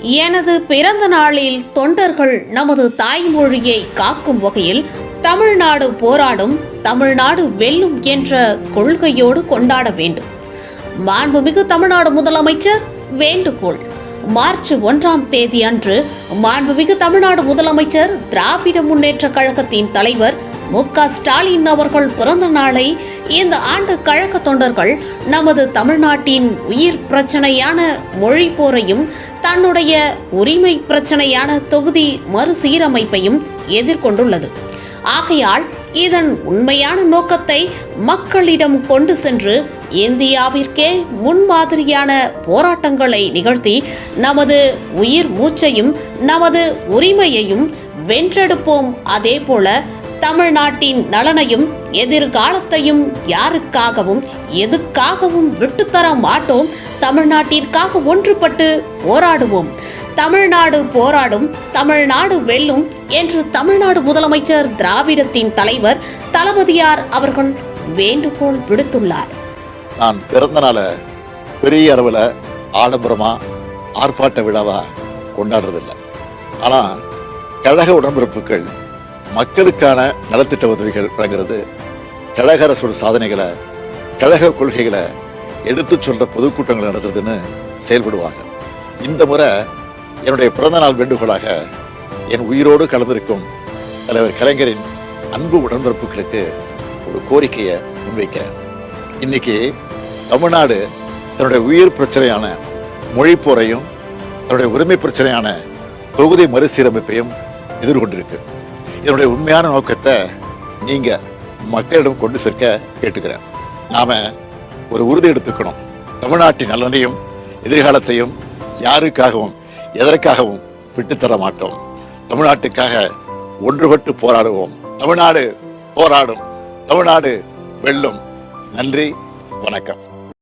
எனது பிறந்த நாளில் தொண்டர்கள் நமது தாய்மொழியை காக்கும் வகையில் தமிழ்நாடு போராடும், தமிழ்நாடு வெல்லும் என்ற கொள்கையோடு கொண்டாட வேண்டும். மாண்புமிகு தமிழ்நாடு முதலமைச்சர் வேண்டுகோள். மார்ச் 1ஆம் தேதி அன்று மாண்புமிகு தமிழ்நாடு முதலமைச்சர் திராவிட முன்னேற்ற கழகத்தின் தலைவர் மு.க. ஸ்டாலின் அவர்கள் பிறந்த நாளை இந்த ஆண்டு கழக தொண்டர்கள் நமது தமிழ்நாட்டின் உயிர் பிரச்சனையான மொழி போரையும் தன்னுடைய உரிமை பிரச்சனையான தொகுதி மறுசீரமைப்பையும் எதிர்கொண்டுள்ளது. ஆகையால் இதன் உண்மையான நோக்கத்தை மக்களிடம் கொண்டு சென்று இந்தியாவிற்கே முன்மாதிரியான போராட்டங்களை நிகழ்த்தி நமது உயிர் மூச்சையும் நமது உரிமையையும் வென்றெடுப்போம். அதேபோல தமிழ்நாட்டின் நலனையும் எதிர்காலத்தையும் யாருக்காகவும் எதுக்காகவும் விட்டுத்தர மாட்டோம். தமிழ்நாட்டிற்காக ஒன்றுபட்டு போராடுவோம். தமிழ்நாடு போராடும், தமிழ்நாடு வெல்லும் என்று தமிழ்நாடு முதலமைச்சர் திராவிடத்தின் தலைவர் தளபதியார் அவர்கள் வேண்டுகோள் விடுத்துள்ளார். நான் பிறந்த நாள பெரிய அளவில் ஆடம்பரமா ஆர்ப்பாட்ட விழாவா கொண்டாடுறதில்லை. ஆனா கழக உடன்பிறப்புகள் மக்களுக்கான நலத்திட்ட உதவிகள் வழங்குறது, கழக அரசோட சாதனைகளை, கழக கொள்கைகளை எடுத்து சொல்ற பொதுக்கூட்டங்கள் நடத்துறதுன்னு செயல்படுவாங்க. இந்த முறை என்னுடைய பிறந்த நாள் வேண்டுகோளாக என் உயிரோடு கலந்திருக்கும் தலைவர் கலைஞரின் அன்பு உடன்பிறப்புகளுக்கு ஒரு கோரிக்கையை முன்வைக்கிறேன். இன்னைக்கு தமிழ்நாடு தன்னுடைய உயிர் பிரச்சனையான மொழி போரையும் தன்னுடைய உரிமை பிரச்சனையான தொகுதி மறுசீரமைப்பையும் எதிர்கொண்டிருக்கு. இதனுடைய உண்மையான நோக்கத்தை நீங்க மக்களிடம் கொண்டு சேர்க்க கேட்டுக்கிறேன். நாம ஒரு உறுதி எடுத்துக்கணும். தமிழ்நாட்டின் நலனையும் எதிர்காலத்தையும் யாருக்காகவும் எதற்காகவும் விட்டுத்தர மாட்டோம். தமிழ்நாட்டுக்காக ஒன்றுபட்டு போராடுவோம். தமிழ்நாடு போராடும், தமிழ்நாடு வெல்லும். நன்றி, வணக்கம்.